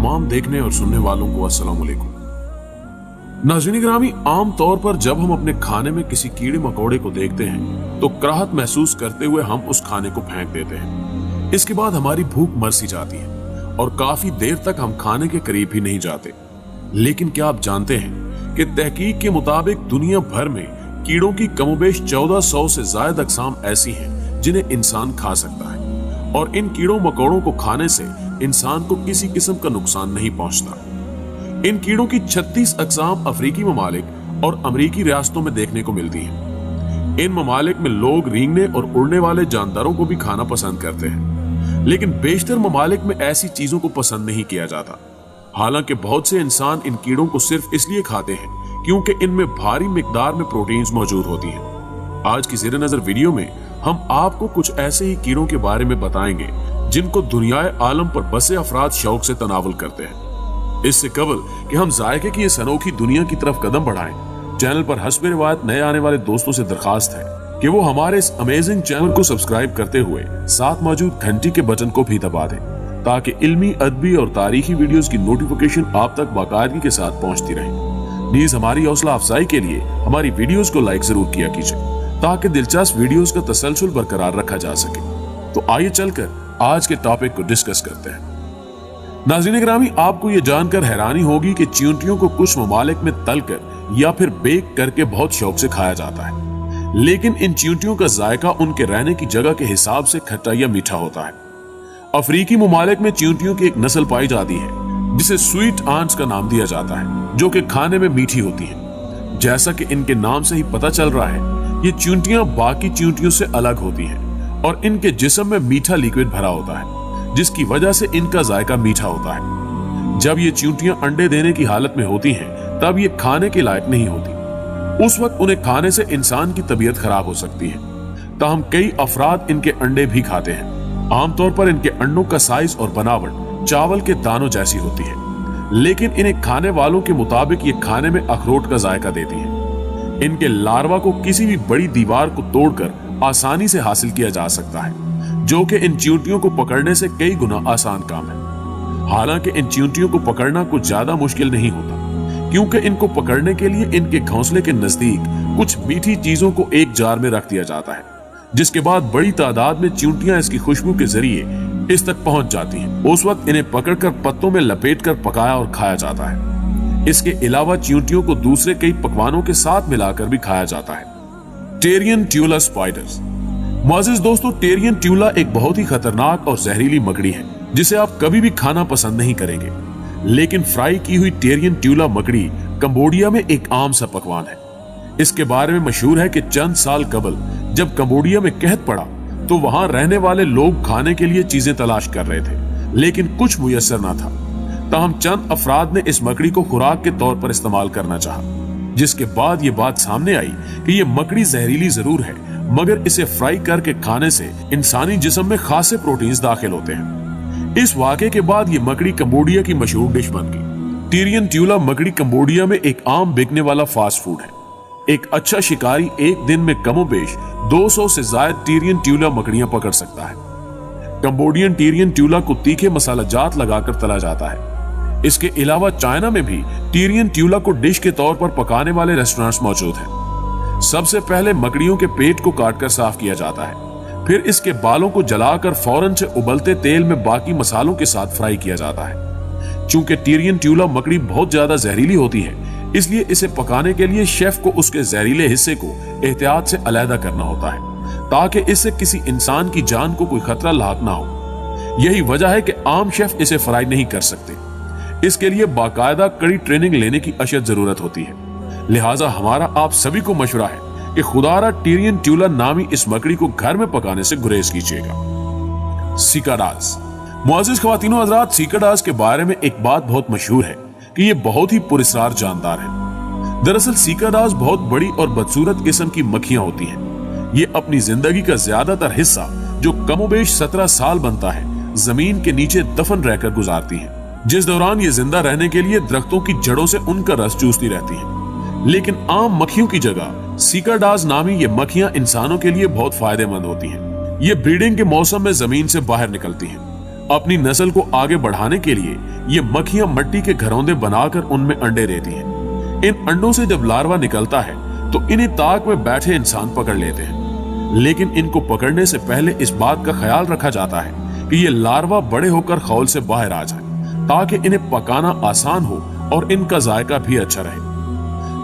तमाम देखने और सुनने वालों को अस्सलाम वालेकुम। नाज़रीन ग्रामी, आम तौर पर जब हम अपने खाने में किसी कीड़े मकोड़े को देखते हैं तो कराहत महसूस करते हुए हम उस खाने को फेंक देते हैं। इसके बाद हमारी भूख मर सी जाती है और काफी देर तक हम खाने के करीब ही नहीं जाते। लेकिन क्या आप जानते हैं कि तहकीक के मुताबिक दुनिया भर में कीड़ों की कमोबेश 1400 से ज्यादा अक़साम ऐसी हैं जिन्हें इंसान खा सकता है और इन कीड़ों मकोड़ों को खाने से इंसान को किसी किस्म का नुकसान नहीं पहुंचता। इन कीड़ों की 36 अक़साम अफ्रीकी ममालिक और अमरीकी रियासतों में देखने को मिलती हैं। इन ममालिक में लोग रेंगने और उड़ने वाले जानदारों को भी खाना पसंद करते हैं, लेकिन बेशतर ममालिक में ऐसी चीजों को पसंद नहीं किया जाता। हालांकि बहुत से इंसान इन कीड़ों को सिर्फ इसलिए खाते हैं क्योंकि इनमें भारी मिकदार में प्रोटीन्स मौजूद होती हैं। आज की ज़ेरे नजर वीडियो में हम आपको कुछ ऐसे ही कीड़ों के बारे में बताएंगे जिनको दुनियाए आलम पर बसे अफराद शौक से तनावुल करते हैं। इससे कबल कि हम जायके की इस अनोखी दुनिया की तरफ कदम बढ़ाएं, चैनल पर हस्बे रिवायत नए आने वाले दोस्तों से दरखास्त है कि वो हमारे इस अमेजिंग चैनल को सब्सक्राइब करते हुए साथ मौजूद घंटी के बटन को भी दबा दें ताकि इल्मी, अदबी और तारीखी वीडियोस की नोटिफिकेशन आप तक बाकायदगी के साथ पहुंचती रहे। प्लीज हमारी हौसला अफजाई के लिए हमारी वीडियोस को लाइक जरूर किया कीजिए ताकि दिलचस्प वीडियोस का तसलसल बरकरार रखा जा सके। तो आइए चलकर आज के टॉपिक को डिस्कस करते हैं। नाज़रीन ग्रामी, आपको ये जानकर हैरानी होगी कि चींटियों को कुछ ममालिक में तलकर या फिर बेक करके बहुत शौक से खाया जाता है, लेकिन इन चींटियों का जायका उनके रहने की जगह के हिसाब से खट्टा या मीठा होता है। अफ्रीकी ममालिक में चींटियों की एक नस्ल पाई जाती है जिसे स्वीट आंट्स का नाम दिया जाता है, जो कि खाने में मीठी होती है। जैसा कि इनके नाम से ही पता चल रहा है, ये चींटियां बाकी चींटियों से अलग होती हैं और इनके जिस्म में मीठा लिक्विड भरा होता है, जिसकी वजह से इनका जायका मीठा होता है। जब ये चींटियां अंडे देने की हालत में होती हैं, तब ये खाने के लायक नहीं होती। उस वक्त उन्हें खाने से इंसान की तबीयत खराब हो सकती है। ताहम कई अफराद इनके अंडे भी खाते हैं। आमतौर पर इनके अंडों का साइज और बनावट चावल के दानों जैसी होती है, लेकिन इन्हें खाने वालों के मुताबिक ये खाने में अखरोट का जायका देती है। इनके लार्वा को किसी भी बड़ी दीवार को तोड़कर आसानी से हासिल किया जा सकता है, जो कि इन चींटियों को पकड़ने से कई गुना आसान काम है। हालांकि इन चींटियों को पकड़ना कुछ ज्यादा मुश्किल नहीं होता, क्योंकि इनको पकड़ने के लिए इनके घोंसले के नजदीक कुछ मीठी चीजों को एक जार में रख दिया जाता है, जिसके बाद बड़ी तादाद में चींटियां इसकी खुशबू के जरिए इस तक पहुंच जाती हैं। उस वक्त इन्हें पकड़कर पत्तों में लपेटकर पकाया और खाया जाता है। इसके अलावा चींटियों को दूसरे कई पकवानों के साथ मिलाकर भी खाया जाता है। टेरियनट्यूला स्पाइडर्स। मुअज़्ज़िज़ दोस्तों, टेरियनट्यूला एक बहुत ही खतरनाक और जहरीली मकड़ी है जिसे आप कभी भी खाना पसंद नहीं करेंगे। लेकिन फ्राई की हुई टेरियनट्यूला मकड़ी कंबोडिया में एक आम सा पकवान है। इसके बारे में मशहूर है कि चंद साल कबल जब कंबोडिया में कहत पड़ा तो वहां रहने वाले लोग खाने के लिए चीजें तलाश कर रहे थे, लेकिन कुछ मुयस्सर न था। ताहम चंद अफराद ने इस मकड़ी को खुराक के तौर पर इस्तेमाल करना चाहा, जिसके बाद ये बात सामने आई कि ये मकड़ी जहरीली जरूर है, मगर इसे फ्राई करके खाने से इंसानी जिस्म में खासे प्रोटीन्स दाखिल होते हैं। इस वाक़े के बाद ये मकड़ी कंबोडिया की मशहूर डिश बन गई। टेरियनट्यूला मकड़ी कंबोडिया में एक आम बिकने वाला फास्ट फूड है। एक अच्छा शिकारी एक दिन में कमोबेश 200 से ज्यादा टेरियनट्यूला मकड़ियां पकड़ सकता है। कंबोडियन टेरियनट्यूला को तीखे मसाला जात लगाकर तला जाता है। इसके अलावा चाइना में भी टेरियनट्यूला को डिश के तौर पर पकाने वाले रेस्टोरेंट्स मौजूद हैं। सबसे पहले मकड़ियों के पेट को काटकर साफ किया जाता है, फिर इसके बालों को जलाकर फौरन से उबलते तेल में बाकी मसालों के साथ फ्राई किया जाता है। चूंकि टेरियनट्यूला मकड़ी बहुत ज्यादा जहरीली होती है, इसलिए इसे पकाने के लिए शेफ को उसके जहरीले हिस्से को एहतियात से अलहदा करना होता है ताकि इससे किसी इंसान की जान को कोई खतरा लाक ना हो। यही वजह है कि आम शेफ इसे फ्राई नहीं कर सकते। इसके लिए बाकायदा कड़ी ट्रेनिंग लेने की अशद जरूरत होती है। लिहाजा हमारा आप सभी को मशवरा है कि खुदारा टेरियनट्यूला नामी इस मकड़ी को घर में पकाने से गुरेज कीजिएगा। सिकाडास। मुअज़्ज़िज़ ख़वातीनो हज़रात, सिकाडास के बारे में एक बात बहुत मशहूर है कि ये बहुत ही पुरस्कार जानदार है। दरअसल सिकाडास बहुत बड़ी और बदसूरत किस्म की मक्खियां होती हैं। ये अपनी जिंदगी का ज्यादातर हिस्सा, जो कमोबेश 17 साल बनता है, जमीन के नीचे दफन रहकर गुजारती हैं, जिस दौरान ये जिंदा रहने के लिए दरख्तों की जड़ों से उनका रस चूसती रहती हैं। लेकिन आम मक्खियों की जगह सिकाडास नामी ये मक्खियां इंसानों के लिए बहुत फायदेमंद होती हैं। ये ब्रीडिंग के मौसम में जमीन से बाहर निकलती हैं अपनी नस्ल को आगे बढ़ाने के लिए ये मक्खियां मिट्टी के घरौंदे बनाकर उनमें अंडे देती हैं। इन अंडों से जब लार्वा निकलता है तो इन्हें ताक में बैठे इंसान पकड़ लेते हैं, लेकिन इनको पकड़ने से पहले इस बात का ख्याल रखा जाता है कि ये लार्वा बड़े होकर खौल से बाहर आ जाए, ताकि इन्हें पकाना आसान हो और इनका जायका भी अच्छा रहे।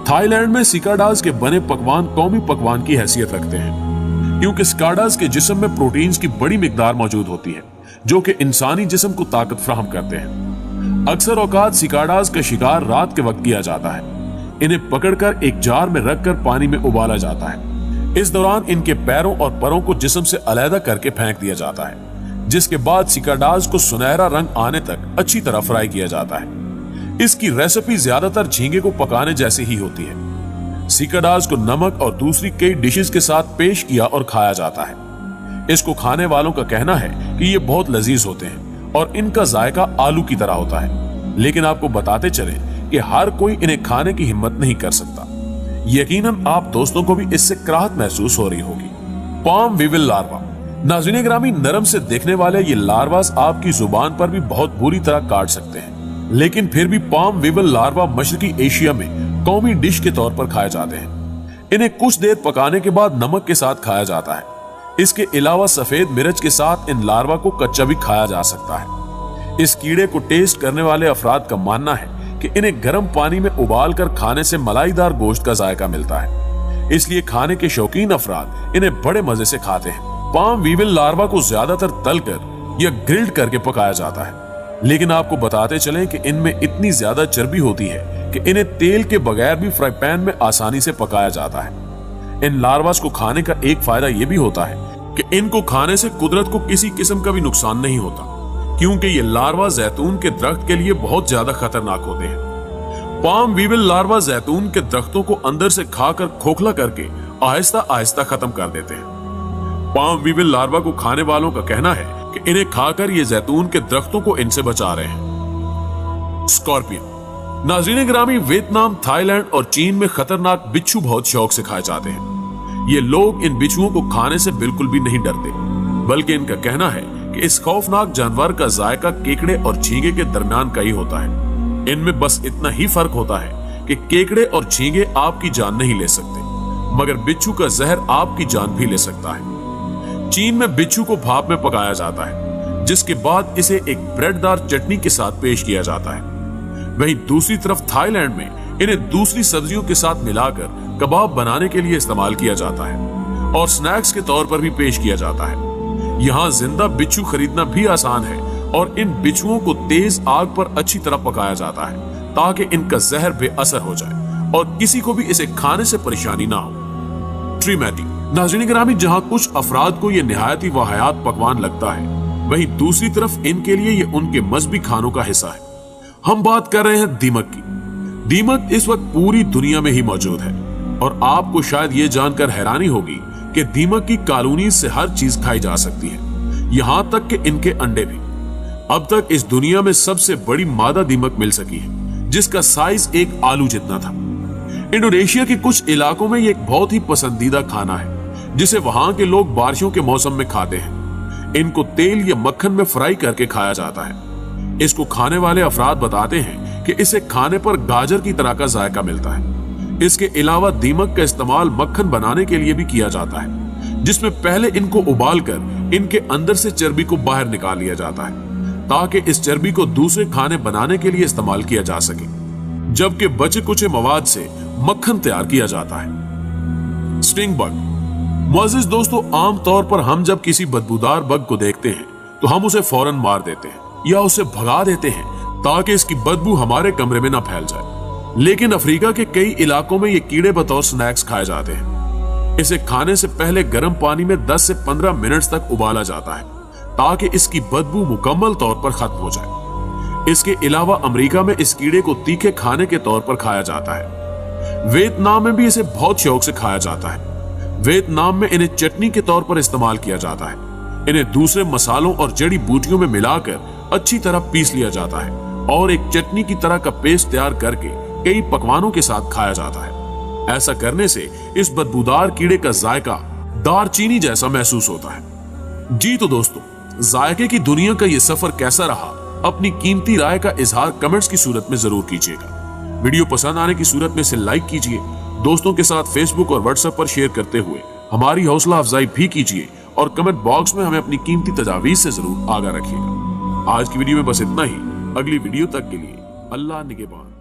थाईलैंड में सिकाडास के बने पकवान कौमी पकवान की हैसियत रखते हैं, क्योंकि सिकाडास के जिस्म में प्रोटीन्स की बड़ी मिकदार मौजूद होती है, जो कि इंसानी जिस्म को ताकत फराहम करते हैं। अक्सर औकात सिकाडास का शिकार रात के वक्त किया जाता है। इन्हें पकड़कर एक जार में रखकर पानी में उबाला जाता है। इस दौरान इनके पैरों और परों को जिस्म से अलहदा करके फेंक दिया जाता है, जिसके बाद सिकाडास को सुनहरा रंग आने तक अच्छी तरह फ्राई किया जाता है। इसकी रेसिपी ज्यादातर झींगे को पकाने जैसी ही होती है। सिकाडास को नमक और दूसरी कई डिशेस के साथ पेश किया और खाया जाता है। इसको खाने वालों का कहना है कि ये बहुत लजीज होते हैं और इनका जायका आलू की तरह होता है, लेकिन आपको बताते चलें कि हर कोई इन्हें खाने की हिम्मत नहीं कर सकता। यकीनन आप दोस्तों को भी इससे कराहत महसूस हो रही होगी। Palm weevil larva. नाज़रीन ग्रामी, नरम से दिखने वाले ये लार्वास आपकी जुबान पर भी बहुत बुरी तरह काट सकते हैं, लेकिन फिर भी पाम वीविल लार्वा मशरकी एशिया में कौमी डिश के तौर पर खाए जाते हैं। इन्हें कुछ देर पकाने के बाद नमक के साथ खाया जाता है। इसके अलावा सफेद मिर्च के साथ इन लार्वा को कच्चा भी खाया जा सकता है। इस कीड़े को टेस्ट करने वाले अफराद का मानना है कि इन्हें गर्म पानी में उबाल कर खाने से मलाईदार गोश्त का जायका मिलता है, इसलिए खाने के शौकीन अफराद इन्हें बड़े मजे से खाते हैं। पाम वीविल लार्वा को ज्यादातर तलकर या ग्रिल्ड करके पकाया जाता है, लेकिन आपको बताते चलें कि इनमें इतनी ज्यादा चर्बी होती है कि इन्हें तेल के बगैर भी फ्राई पैन में आसानी से पकाया जाता है। इन लार्वास को खाने का एक फायदा यह भी होता है कि इनको खाने से कुदरत को किसी किस्म का भी नुकसान नहीं होता, क्योंकि ये लार्वा जैतून के दरख्त के लिए बहुत ज्यादा खतरनाक होते हैं। पाम वीविल लार्वा जैतून के दरख्तों को अंदर से खाकर खोखला करके आहिस्ता आहिस्ता खत्म कर देते हैं। पाम वीविल लार्वा को खाने वालों का कहना है कि इन्हें खाकर ये जैतून के दरख्तों को इनसे बचा रहे हैं। स्कॉर्पियन। नाज़रीन ग्रामी, वियतनाम, थाईलैंड और चीन में खतरनाक बिच्छू बहुत शौक से खाए जाते हैं। ये लोग इन बिच्छुओं को खाने से बिल्कुल भी नहीं डरते, बल्कि इनका कहना है कि इस खौफनाक जानवर का जायका केकड़े और झींगे के दरमियान का ही होता है। इनमें बस इतना ही फर्क होता है कि केकड़े और झींगे आपकी जान नहीं ले सकते, मगर बिच्छू का जहर आपकी जान भी ले सकता है। चीन में बिच्छू को भाप में पकाया जाता है, जिसके बाद इसे एक ब्रेडदार चटनी के साथ पेश किया जाता है। वहीं दूसरी तरफ थाईलैंड में इन्हें दूसरी सब्जियों के साथ मिलाकर कबाब बनाने के लिए इस्तेमाल किया जाता है और स्नैक्स के तौर पर भी पेश किया जाता है। यहाँ जिंदा बिच्छू खरीदना भी आसान है और इन बिच्छुओं को तेज आग पर अच्छी तरह पकाया जाता है, ताकि इनका जहर बेअसर हो जाए और किसी को भी इसे खाने से परेशानी ना हो। ट्रीमैटी। नाज़रीन ग्रामी, जहाँ कुछ अफराद को ये निहायती वाहियात पकवान लगता है, वहीं दूसरी तरफ इनके लिए ये उनके मजहबी खानों का हिस्सा है। हम बात कर रहे हैं दीमक की। दीमक इस वक्त पूरी दुनिया में ही मौजूद है और आपको शायद ये जानकर हैरानी होगी कि दीमक की कॉलोनी से हर चीज खाई जा सकती है, यहां तक कि इनके अंडे भी। अब तक इस दुनिया में सबसे बड़ी मादा दीमक मिल सकी है, जिसका साइज एक आलू जितना था। इंडोनेशिया के कुछ इलाकों में ये एक बहुत ही पसंदीदा खाना है, जिसे वहां के लोग बारिशों के मौसम में खाते हैं। इनको तेल या मक्खन में फ्राई करके खाया जाता है। इसको खाने वाले अफराद बताते हैं कि इसे खाने पर गाजर की तरह का जायका मिलता है। इसके अलावा दीमक का इस्तेमाल मक्खन बनाने के लिए भी किया जाता है, जिसमें पहले इनको उबालकर इनके अंदर से चर्बी को बाहर निकाल लिया जाता है, ताकि इस चर्बी को दूसरे खाने बनाने के लिए इस्तेमाल किया जा सके, जबकि बचे कुचे मवाद से मक्खन तैयार किया जाता है। Sting bug. मुअज़्ज़िज़ दोस्तों, आमतौर पर हम जब किसी बदबूदार बग को देखते हैं तो हम उसे फौरन मार देते हैं या उसे भगा देते हैं, ताकि इसकी बदबू हमारे कमरे में ना फैल जाए। लेकिन अफ्रीका के कई इलाकों में ये कीड़े बतौर स्नैक्स खाए जाते हैं। इसे खाने से पहले गर्म पानी में 10 से 15 मिनट तक उबाला जाता है, ताकि इसकी बदबू मुकम्मल तौर पर खत्म हो जाए। इसके अलावा अमेरिका में इस कीड़े को तीखे खाने के तौर पर खाया जाता है। वियतनाम में भी इसे बहुत शौक से खाया जाता है। वियतनाम में इन्हें चटनी के तौर पर इस्तेमाल किया जाता है। इन्हें दूसरे मसालों और जड़ी बूटियों में मिलाकर अच्छी तरह पीस लिया जाता है और एक चटनी की तरह का पेस्ट तैयार करके कई पकवानों के साथ खाया जाता है। ऐसा करने से इस बदबूदार कीड़े का जायका दारचीनी जैसा महसूस होता है। जी तो दोस्तों, जायके की दुनिया का ये सफर कैसा रहा, अपनी कीमती राय का इजहार कमेंट्स की सूरत में जरूर कीजिएगा। वीडियो पसंद आने की सूरत में इसे लाइक कीजिए, दोस्तों के साथ फेसबुक और व्हाट्सएप पर शेयर करते हुए हमारी हौसला अफजाई भी कीजिए और कमेंट बॉक्स में हमें अपनी कीमती तजावीज से जरूर आगाह रखिएगा। आज की वीडियो में बस इतना ही। अगली वीडियो तक के लिए अल्लाह निगहबान।